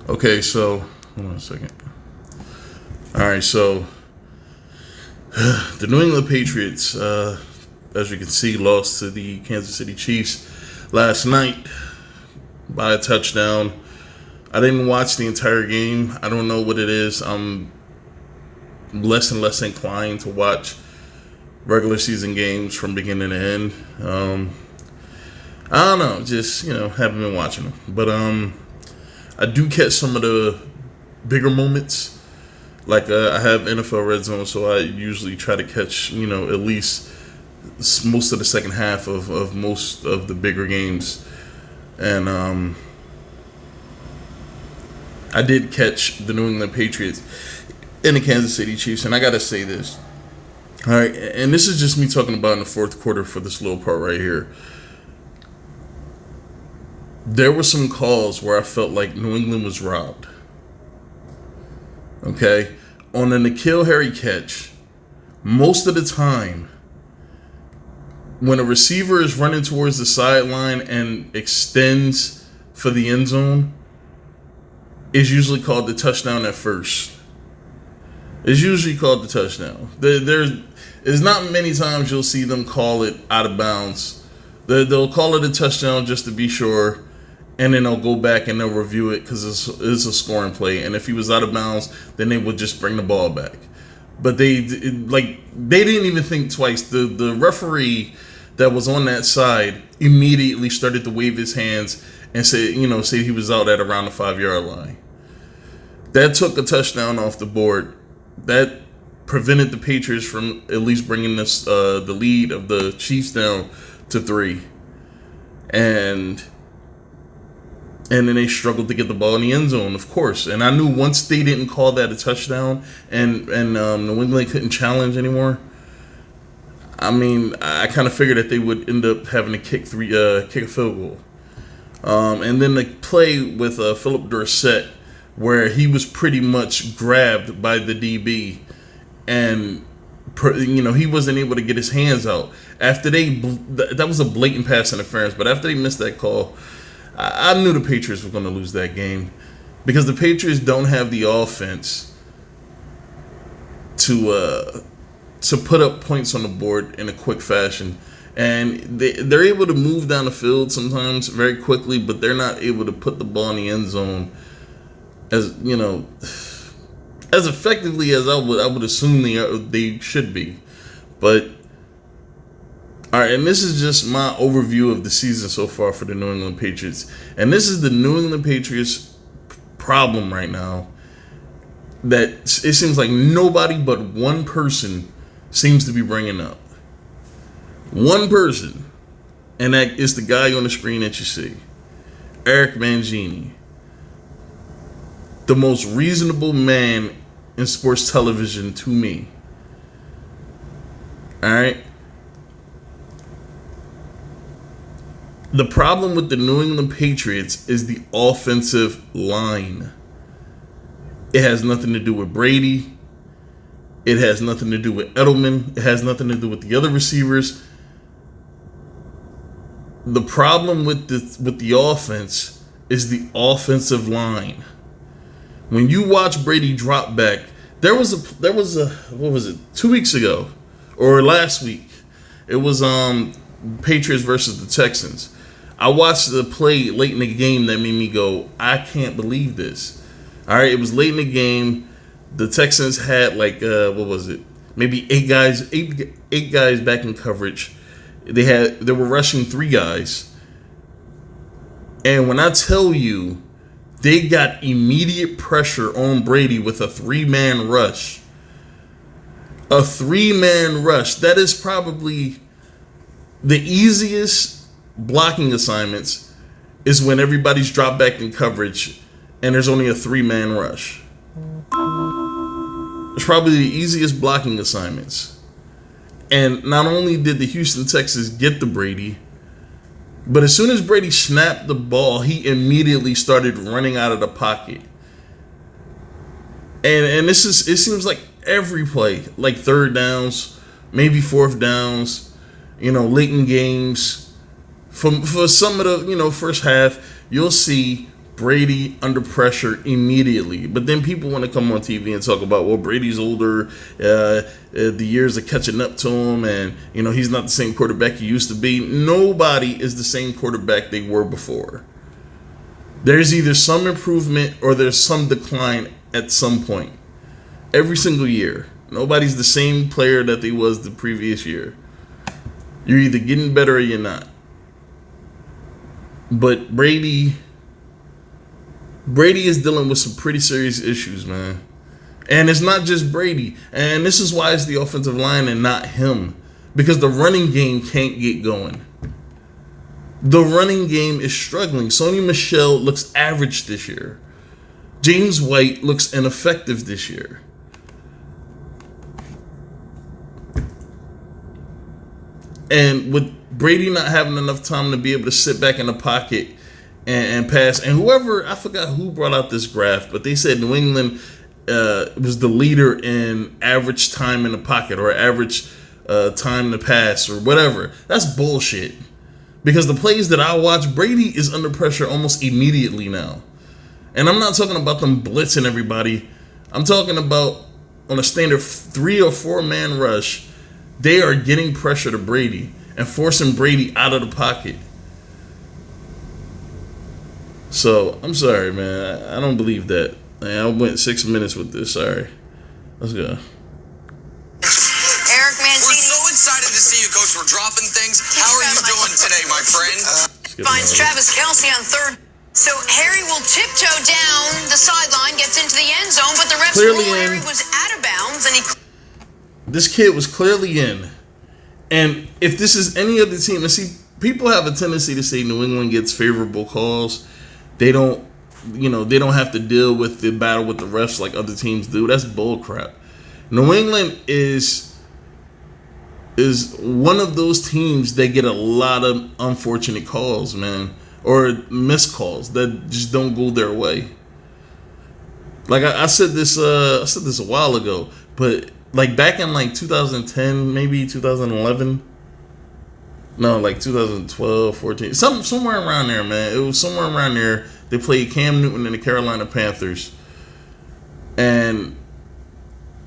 Okay, so hold on a second. All right, so the New England Patriots, as you can see, lost to the Kansas City Chiefs last night by a touchdown. I didn't watch the entire game. I don't know what it is. I'm less and less inclined to watch regular season games from beginning to end. I don't know, just haven't been watching them. But I do catch some of the bigger moments. Like I have NFL Red Zone, so I usually try to catch at least most of the second half of most of the bigger games. And I did catch the New England Patriots and the Kansas City Chiefs, and I gotta say this. All right, and this is just me talking about in the fourth quarter for this little part right here. There were some calls where I felt like New England was robbed. Okay? On the N'Keal Harry catch, most of the time, when a receiver is running towards the sideline and extends for the end zone, it's usually called the touchdown at first. It's usually called the touchdown. There's not many times you'll see them call it out of bounds. They'll call it a touchdown just to be sure, and then they'll go back and they'll review it because it's a scoring play. And if he was out of bounds, then they would just bring the ball back. But they didn't even think twice. The referee that was on that side immediately started to wave his hands and say he was out at around the 5-yard line. That took a touchdown off the board. That prevented the Patriots from at least bringing the lead of the Chiefs down to 3. And then they struggled to get the ball in the end zone, of course. And I knew once they didn't call that a touchdown and New England couldn't challenge anymore, I kind of figured that they would end up having to kick a field goal. And then the play with Philip Dorsett, where he was pretty much grabbed by the DB, and he wasn't able to get his hands out. After that was a blatant pass interference, but after they missed that call, I knew the Patriots were going to lose that game because the Patriots don't have the offense to put up points on the board in a quick fashion. And they're able to move down the field sometimes very quickly, but they're not able to put the ball in the end zone as effectively as I would assume they should be. But all right, and this is just my overview of the season so far for the New England Patriots. And this is the New England Patriots problem right now, that it seems like nobody but one person seems to be bringing up. One person, and that is the guy on the screen that you see, Eric Mangini, the most reasonable man in sports television to me. All right. The problem with the New England Patriots is the offensive line. It has nothing to do with Brady. It has nothing to do with Edelman. It has nothing to do with the other receivers. The problem with the offense is the offensive line. When you watch Brady drop back, there was a what was it, 2 weeks ago or last week? It was Patriots versus the Texans. I watched the play late in the game that made me go, I can't believe this. All right, it was late in the game. The Texans had maybe eight guys back in coverage. They were rushing 3 guys. And when I tell you, they got immediate pressure on Brady with a 3-man rush. A 3-man rush. That is probably the easiest blocking assignments, is when everybody's dropped back in coverage and there's only a 3-man rush. It's probably the easiest blocking assignments. And not only did the Houston Texans get to Brady, but as soon as Brady snapped the ball, he immediately started running out of the pocket. And it seems like every play, like third downs, maybe fourth downs, late in games, for some of the first half, you'll see Brady under pressure immediately. But then people want to come on TV and talk about, well, Brady's older, the years are catching up to him, and he's not the same quarterback he used to be. Nobody is the same quarterback they were before. There's either some improvement or there's some decline at some point. Every single year. Nobody's the same player that they was the previous year. You're either getting better or you're not. But Brady is dealing with some pretty serious issues, man. And it's not just Brady. And this is why it's the offensive line and not him. Because the running game can't get going. The running game is struggling. Sony Michel looks average this year. James White looks ineffective this year. And with Brady not having enough time to be able to sit back in the pocket and pass, and I forgot who brought out this graph, but they said New England was the leader in average time in the pocket or average time to pass or whatever. That's bullshit. Because the plays that I watch, Brady is under pressure almost immediately now. And I'm not talking about them blitzing everybody. I'm talking about on a standard 3 or 4 man rush. They are getting pressure to Brady and forcing Brady out of the pocket. So, I'm sorry, man. I don't believe that. I went 6 minutes with this. Sorry. Let's go. Eric Mancini. We're so excited to see you, Coach. We're dropping things. How are you doing today, my friend? Finds Travis Kelce on third. So Harry will tiptoe down the sideline, gets into the end zone, but the refs ruled Harry was out of bounds, and this kid was clearly in. And if this is any other team, and see, people have a tendency to say New England gets favorable calls. They don't have to deal with the battle with the refs like other teams do. That's bullcrap. New England is one of those teams that get a lot of unfortunate calls, man, or missed calls that just don't go their way. Like I said this a while ago, but like back in like 2010, maybe 2011. No, like 2012, 14, somewhere around there, man. It was somewhere around there. They played Cam Newton and the Carolina Panthers, and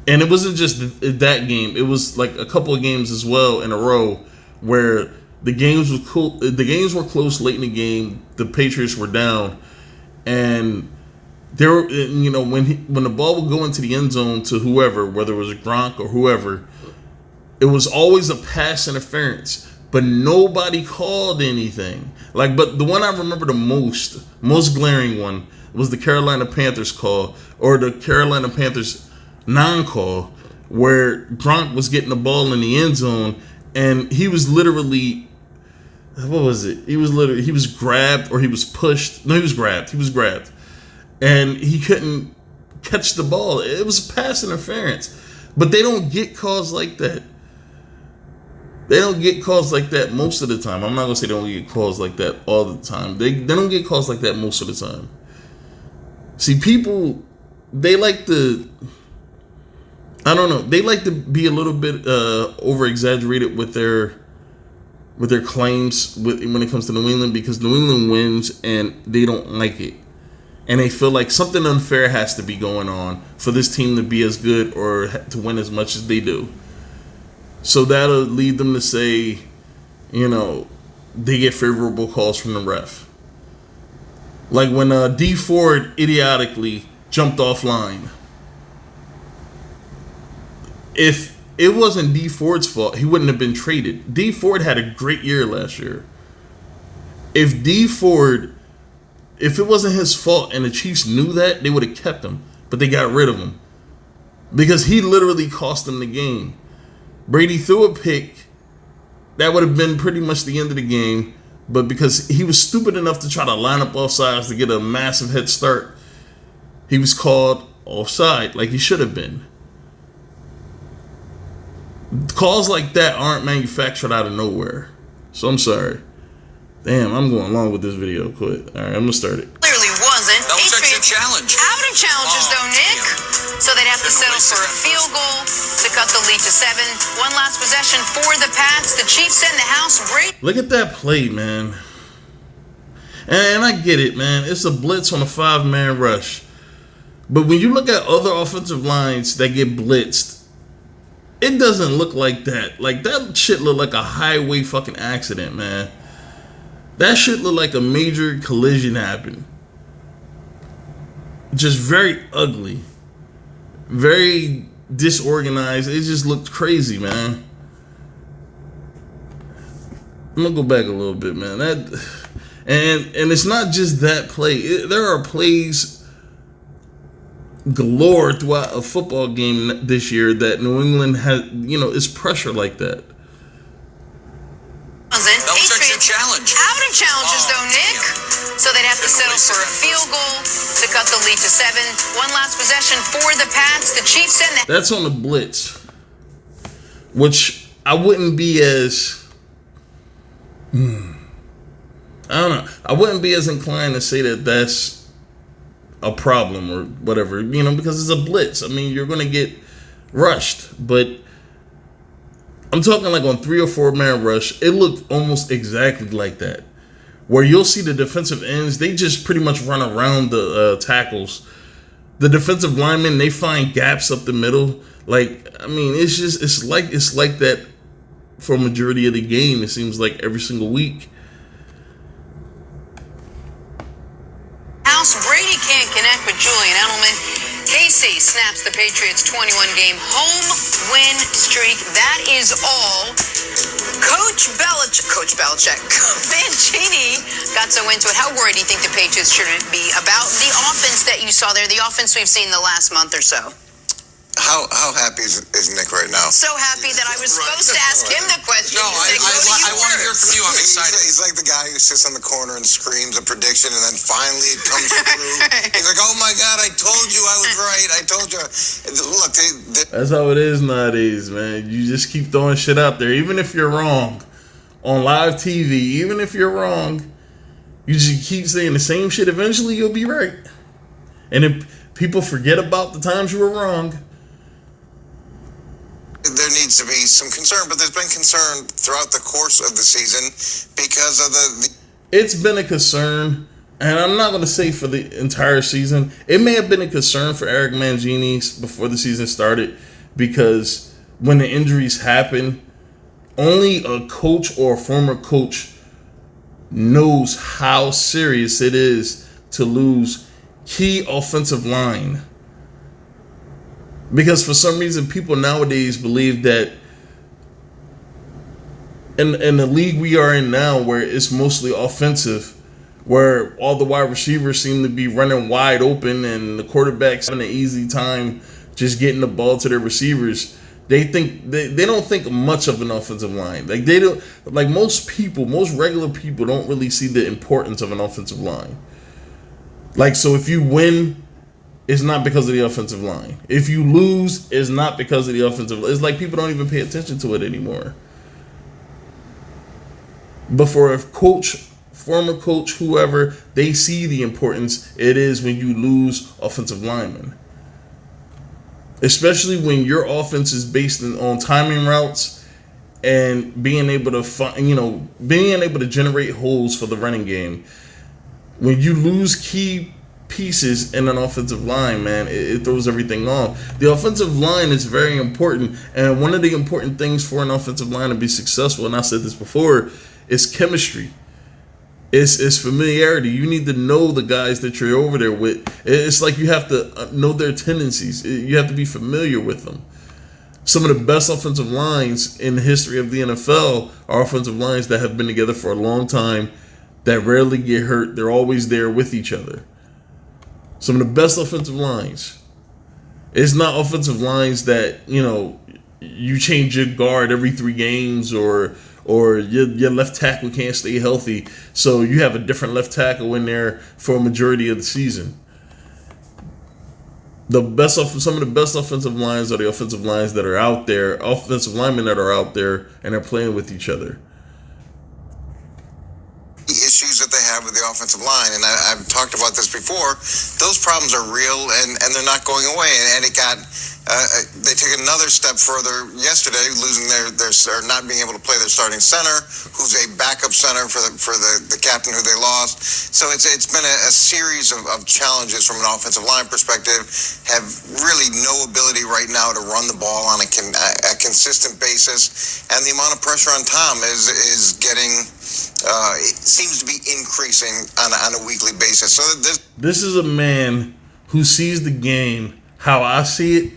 it wasn't just that game. It was like a couple of games as well in a row where the games were cool. The games were close late in the game. The Patriots were down, and there were, when the ball would go into the end zone to whoever, whether it was Gronk or whoever, it was always a pass interference. But nobody called anything. But the one I remember the most glaring one was the Carolina Panthers call, or the Carolina Panthers non-call, where Gronk was getting the ball in the end zone, and he was literally, what was it? He was grabbed, or he was pushed. No, he was grabbed. And he couldn't catch the ball. It was pass interference. But they don't get calls like that. They don't get calls like that most of the time. I'm not going to say they don't get calls like that all the time. They don't get calls like that most of the time. See, people, they like to, I don't know, they like to be a little bit over-exaggerated with their claims when it comes to New England, because New England wins and they don't like it. And they feel like something unfair has to be going on for this team to be as good or to win as much as they do. So that'll lead them to say, they get favorable calls from the ref. Like when D Ford idiotically jumped offline. If it wasn't D Ford's fault, he wouldn't have been traded. D Ford had a great year last year. If it wasn't his fault and the Chiefs knew that, they would have kept him. But they got rid of him. Because he literally cost them the game. Brady threw a pick. That would have been pretty much the end of the game. But because he was stupid enough to try to line up offsides to get a massive head start, he was called offside like he should have been. Calls like that aren't manufactured out of nowhere. So I'm sorry. Damn, I'm going along with this video. Quit. All right, I'm going to start it. Clearly wasn't. Belichick's a challenge. Out of challenges, though, Nick. So they'd have to settle for a field goal to cut the lead to 7. One last possession for the Pats. The Chiefs send the house. Look at that play, man. And I get it, man. It's a blitz on a 5-man rush. But when you look at other offensive lines that get blitzed, it doesn't look like that. Like, that shit look like a highway fucking accident, man. That shit look like a major collision happened. Just very ugly. Very disorganized. It just looked crazy, man. I'm gonna go back a little bit, man. And it's not just that play. There are plays galore throughout a football game this year that New England has, is pressure like that. Patriots challenge. Out of challenges, though, Nick. So they'd have to settle for a field goal to cut the lead to 7. One last possession for the Pats. The Chiefs send that. That's on the blitz, which I wouldn't be as... I don't know. I wouldn't be as inclined to say that that's a problem or whatever, because it's a blitz. I mean, you're going to get rushed, but I'm talking like on 3 or 4-man rush. It looked almost exactly like that, where you'll see the defensive ends, they just pretty much run around the tackles. The defensive linemen, they find gaps up the middle. Like, I mean, it's like that for a majority of the game. It seems like every single week. Brady can't connect with Julian Edelman. KC snaps the Patriots' 21-game home win streak. That is all. Coach Belichick, Mancini got so into it. How worried do you think the Patriots should be about the offense that you saw there, the offense we've seen the last month or so? How happy is Nick right now? So happy that I was supposed to ask him the question. No, I want to hear from you. I'm excited. He's like the guy who sits on the corner and screams a prediction, and then finally it comes through. He's like, "Oh my God, I told you I was right. I told you." Look, that's how it is nowadays, man. You just keep throwing shit out there, even if you're wrong on live TV. Even if you're wrong, you just keep saying the same shit. Eventually, you'll be right. And if people forget about the times you were wrong, there needs to be some concern, but there's been concern throughout the course of the season because of the It's been a concern, and I'm not going to say for the entire season. It may have been a concern for Eric Mangini before the season started, because when the injuries happen, only a coach or a former coach knows how serious it is to lose key offensive line. Because for some reason, people nowadays believe that in the league we are in now, where it's mostly offensive, where all the wide receivers seem to be running wide open and the quarterback's having an easy time just getting the ball to their receivers, they don't think much of an offensive line. Like, they don't, like most regular people don't really see the importance of an offensive line. Like, so if you win, it's not because of the offensive line. If you lose, it's not because of the offensive line. It's like people don't even pay attention to it anymore. But for a coach, former coach, whoever, they see the importance it is when you lose offensive linemen. Especially when your offense is based on timing routes and being able to generate holes for the running game. When you lose key pieces in an offensive line, man, it throws everything off. The offensive line is very important, and one of the important things for an offensive line to be successful, and I said this before, is chemistry. It's familiarity. You need to know the guys that you're over there with. It's like you have to know their tendencies. You have to be familiar with them. Some of the best offensive lines in the history of the NFL are offensive lines that have been together for a long time, that rarely get hurt. They're always there with each other. Some of the best offensive lines. It's not offensive lines that, you change your guard every 3 games or your left tackle can't stay healthy, so you have a different left tackle in there for a majority of the season. Some of the best offensive lines are the offensive lines that are out there, offensive linemen that are out there and are playing with each other. issues that they have with the offensive line, and I've talked about this before, those problems are real and they're not going away, and it got They took another step further yesterday, losing their or not being able to play their starting center, who's a backup center for the captain who they lost. So it's been a series of challenges from an offensive line perspective. Have really no ability right now to run the ball on a consistent basis, and the amount of pressure on Tom is getting. It seems to be increasing on a weekly basis. So this is a man who sees the game how I see it,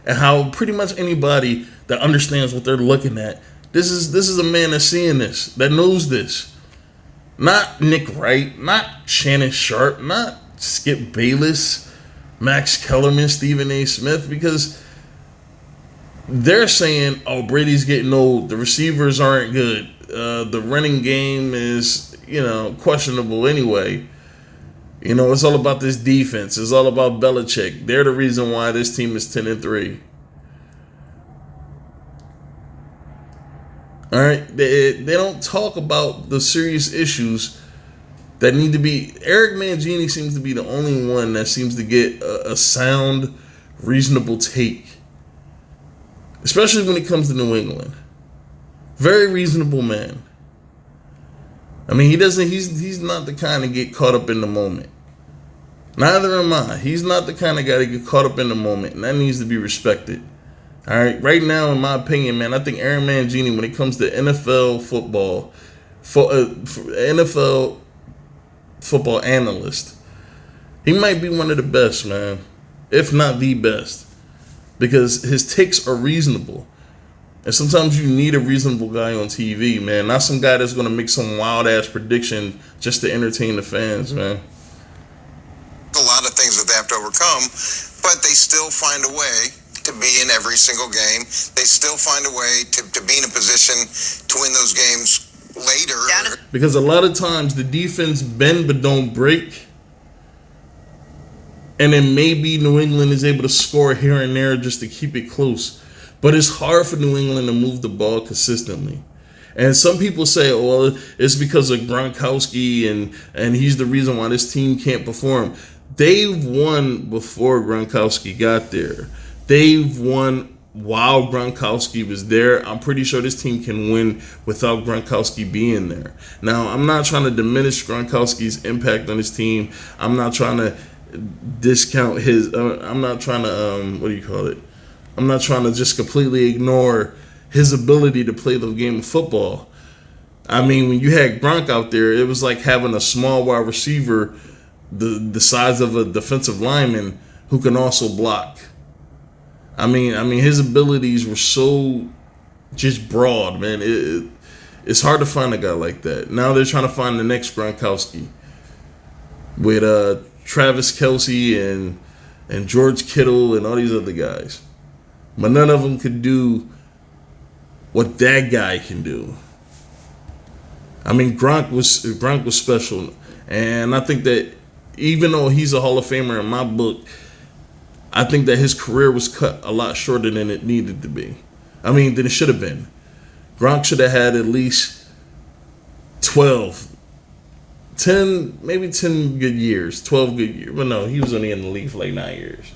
and how pretty much anybody that understands what they're looking at. This is a man that's seeing this, that knows this. Not Nick Wright, not Shannon Sharp, not Skip Bayless, Max Kellerman, Stephen A. Smith, because they're saying, oh, Brady's getting old, the receivers aren't good, the running game is, questionable anyway. It's all about this defense. It's all about Belichick. They're the reason why this team is 10-3. All right, they don't talk about the serious issues that need to be. Eric Mangini seems to be the only one that seems to get a sound, reasonable take, especially when it comes to New England. Very reasonable man. I mean, he's not the kind to get caught up in the moment. Neither am I. He's not the kind of guy to get caught up in the moment, and that needs to be respected. All right, right now, in my opinion, man, I think Aaron Mangini, when it comes to NFL football, NFL football analyst, he might be one of the best, man, if not the best, because his takes are reasonable. And sometimes you need a reasonable guy on TV, man. Not some guy that's going to make some wild-ass prediction just to entertain the fans, man. A lot of things that they have to overcome, but they still find a way to be in every single game. They still find a way to be in a position to win those games later. Because a lot of times the defense bend but don't break. And then maybe New England is able to score here and there just to keep it close. But it's hard for New England to move the ball consistently. And some people say, well, it's because of Gronkowski and he's the reason why this team can't perform. They've won before Gronkowski got there. They've won while Gronkowski was there. I'm pretty sure this team can win without Gronkowski being there. Now, I'm not trying to diminish Gronkowski's impact on his team. I'm not trying to discount his I'm not trying to I'm not trying to just completely ignore his ability to play the game of football. I mean, when you had Gronk out there, it was like having a small wide receiver the size of a defensive lineman who can also block. I mean, his abilities were so just broad, man. It's hard to find a guy like that. Now they're trying to find the next Gronkowski with Travis Kelce and George Kittle and all these other guys. But none of them could do what that guy can do. I mean, Gronk was special. And I think that even though he's a Hall of Famer in my book, I think that his career was cut a lot shorter than it needed to be. I mean, than it should have been. Gronk should have had at least 10 good years, 12 good years. But no, he was only in the league for like 9 years.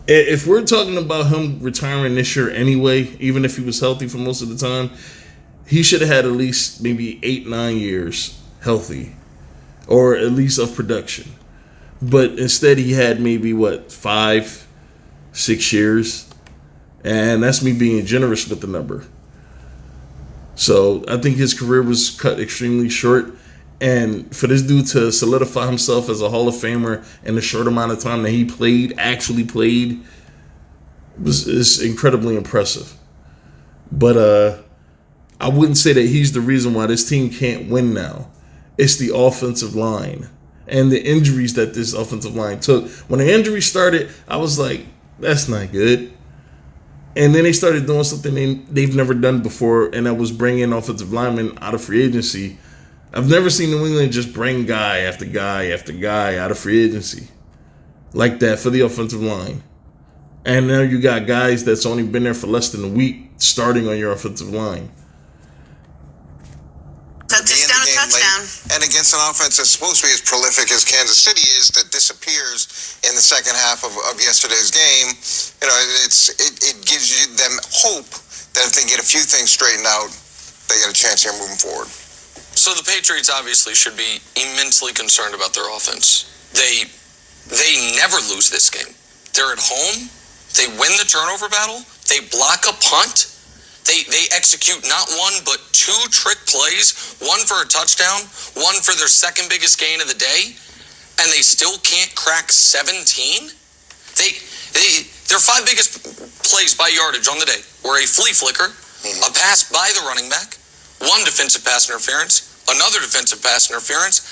If we're talking about him retiring this year anyway, even if he was healthy for most of the time, he should have had at least maybe 8-9 years healthy, or at least of production. But instead he had maybe 5-6 years, and that's me being generous with the number. So I think his career was cut extremely short, and for this dude to solidify himself as a Hall of Famer in the short amount of time that he actually played, is incredibly impressive. But I wouldn't say that he's the reason why this team can't win now. It's the offensive line and the injuries that this offensive line took. When the injury started, I was like, that's not good. And then they started doing something they've never done before, and that was bringing offensive linemen out of free agency. I've never seen New England just bring guy after guy after guy out of free agency like that for the offensive line. And now you got guys that's only been there for less than a week starting on your offensive line. Touchdown. and against an offense that's supposed to be as prolific as Kansas City is, that disappears in the second half of yesterday's game, it gives them hope that if they get a few things straightened out, they get a chance here moving forward. So the Patriots obviously should be immensely concerned about their offense. They never lose this game. They're at home. They win the turnover battle. They block a punt. They execute not one but 2 trick plays, one for a touchdown, one for their second biggest gain of the day, and they still can't crack 17. Their 5 biggest plays by yardage on the day were a flea flicker, a pass by the running back, 1 defensive pass interference, another defensive pass interference,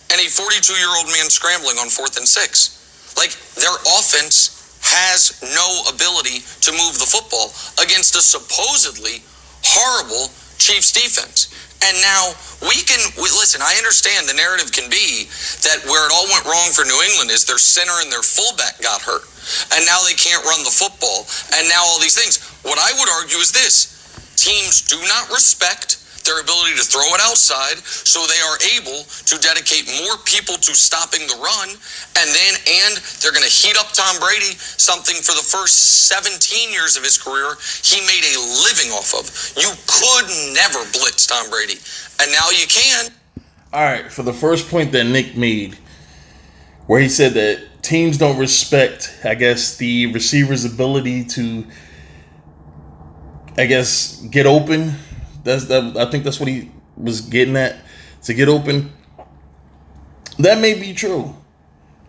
and a 42-year-old man scrambling on 4th and 6. Like, their offense has no ability to move the football against a supposedly horrible Chiefs defense. And now listen, I understand the narrative can be that where it all went wrong for New England is their center and their fullback got hurt. And now they can't run the football. And now all these things. What I would argue is this. Teams do not respect their ability to throw it outside, so they are able to dedicate more people to stopping the run, and they're going to heat up Tom Brady, something for the first 17 years of his career he made a living off of. You could never blitz Tom Brady, and now you can. All right, for the first point that Nick made, where he said that teams don't respect, I guess, the receiver's ability to, I guess, get open. I think that's what he was getting at, to get open. That may be true.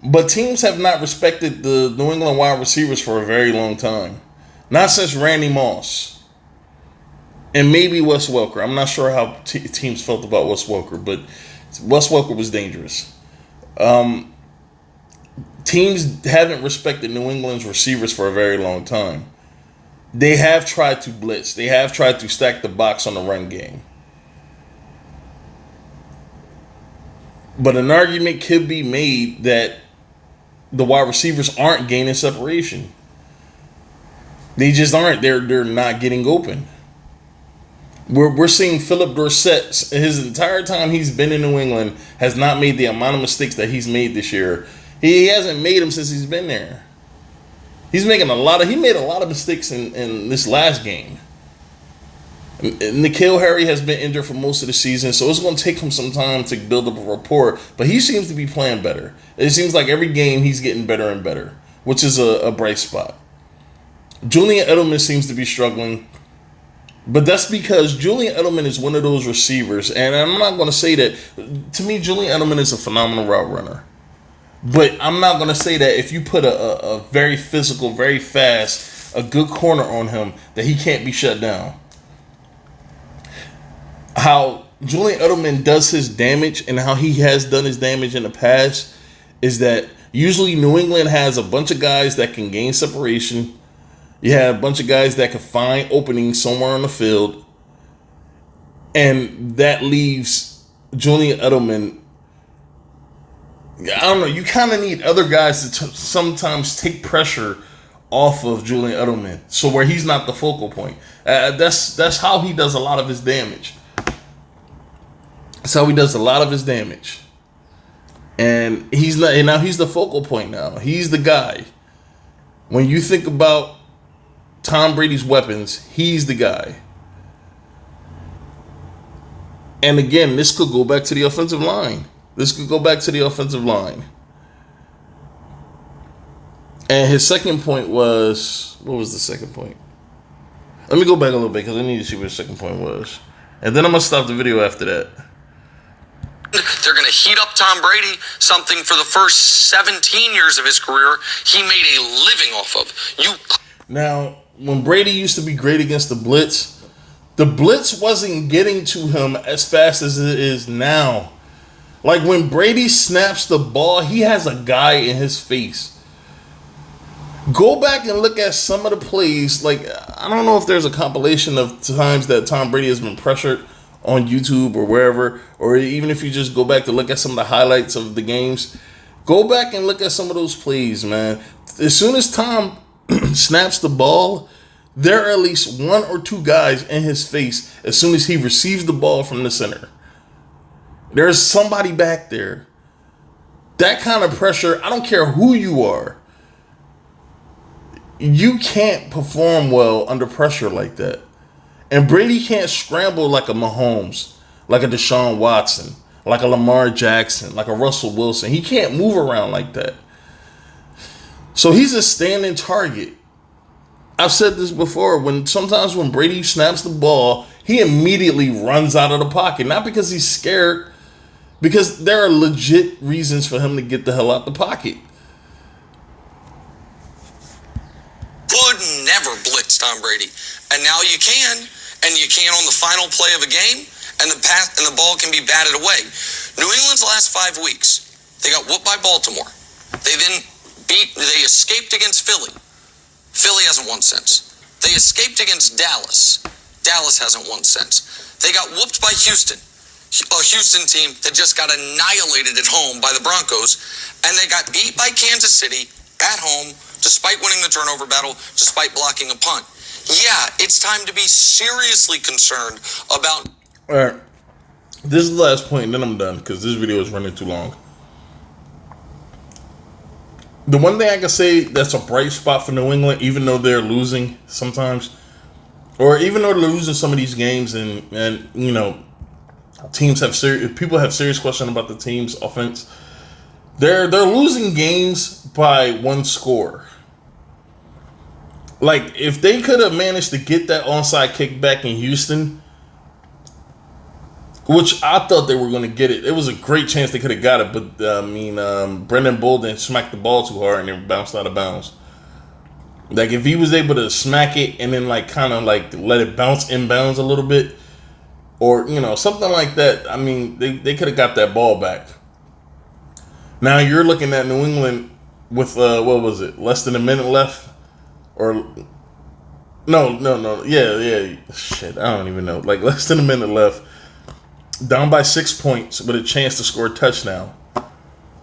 But teams have not respected the New England wide receivers for a very long time. Not since Randy Moss. And maybe Wes Welker. I'm not sure how teams felt about Wes Welker, but Wes Welker was dangerous. Teams haven't respected New England's receivers for a very long time. They have tried to blitz. They have tried to stack the box on the run game. But an argument could be made that the wide receivers aren't gaining separation. They just aren't. They're not getting open. We're seeing Philip Dorsett, his entire time he's been in New England, has not made the amount of mistakes that he's made this year. He hasn't made them since he's been there. He made a lot of mistakes in this last game. N'Keal Harry has been injured for most of the season, so it's going to take him some time to build up a rapport, but he seems to be playing better. It seems like every game he's getting better and better, which is a bright spot. Julian Edelman seems to be struggling, but that's because Julian Edelman is one of those receivers, and I'm not going to say that. To me, Julian Edelman is a phenomenal route runner. But I'm not going to say that if you put a very physical, very fast, a good corner on him, that he can't be shut down. How Julian Edelman does his damage and how he has done his damage in the past is that usually New England has a bunch of guys that can gain separation. You have a bunch of guys that can find openings somewhere on the field. And that leaves Julian Edelman, I don't know, you kind of need other guys to sometimes take pressure off of Julian Edelman, so where he's not the focal point. That's how he does a lot of his damage. That's how he does a lot of his damage. And he's not, and now he's the focal point now. He's the guy. When you think about Tom Brady's weapons, he's the guy. And again, this could go back to the offensive line. And his second point was, what was the second point? Let me go back a little bit because I need to see what his second point was. And then I'm going to stop the video after that. They're going to heat up Tom Brady, something for the first 17 years of his career he made a living off of. Now, when Brady used to be great against the blitz wasn't getting to him as fast as it is now. Like when Brady snaps the ball, he has a guy in his face. Go back and look at some of the plays. Like, I don't know if there's a compilation of times that Tom Brady has been pressured on YouTube or wherever, or even if you just go back to look at some of the highlights of the games. Go back and look at some of those plays, man. As soon as Tom snaps the ball, there are at least one or two guys in his face as soon as he receives the ball from the center. There's somebody back there. That kind of pressure, I don't care who you are. You can't perform well under pressure like that. And Brady can't scramble like a Mahomes, like a Deshaun Watson, like a Lamar Jackson, like a Russell Wilson. He can't move around like that. So he's a standing target. I've said this before. Sometimes when Brady snaps the ball, he immediately runs out of the pocket. Not because he's scared, because there are legit reasons for him to get the hell out the pocket. Could never blitz Tom Brady. And now you can, and you can on the final play of a game, and the ball can be batted away. New England's last 5 weeks, they got whooped by Baltimore. They escaped against Philly. Philly hasn't won since. They escaped against Dallas. Dallas hasn't won since. They got whooped by Houston, a Houston team that just got annihilated at home by the Broncos, and they got beat by Kansas City at home, despite winning the turnover battle, despite blocking a punt. Yeah, it's time to be seriously concerned about... All right. This is the last point, and then I'm done, because this video is running too long. The one thing I can say that's a bright spot for New England, even though they're losing sometimes, or even though they're losing some of these games, and you know, people have serious questions about the team's offense. They're losing games by one score. Like, if they could have managed to get that onside kick back in Houston, which I thought they were going to get it. It was a great chance they could have got it, but Brendan Bolden smacked the ball too hard and it bounced out of bounds. Like, if he was able to smack it and then kind of let it bounce inbounds a little bit, or something like that, I mean, they could have got that ball back. Now you're looking at New England with less than a minute left, or yeah, shit, I don't even know, less than a minute left. Down by 6 points with a chance to score a touchdown. All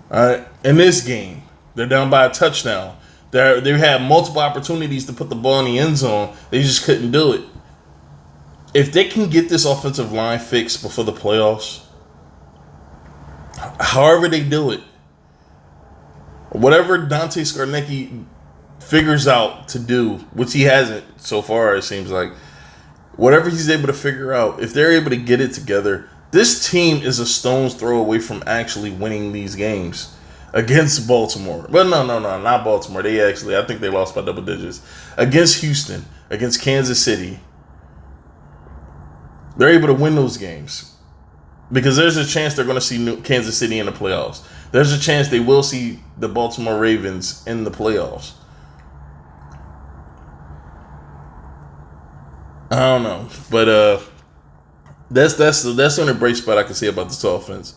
right, in this game, they're down by a touchdown. They had multiple opportunities to put the ball in the end zone. They just couldn't do it. If they can get this offensive line fixed before the playoffs, however they do it, whatever Dante Scarnecchia figures out to do, which he hasn't so far, it seems like, whatever he's able to figure out, if they're able to get it together, this team is a stone's throw away from actually winning these games against Baltimore. Well, no, not Baltimore. I think they lost by double digits. Against Houston, against Kansas City. They're able to win those games. Because there's a chance they're going to see Kansas City in the playoffs. There's a chance they will see the Baltimore Ravens in the playoffs. I don't know. But that's the only bright spot I can say about this offense.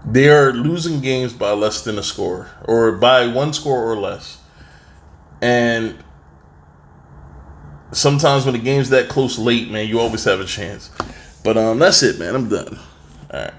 They are losing games by less than a score, or by one score or less. And sometimes when the game's that close late, man, you always have a chance. But that's it, man. I'm done. All right.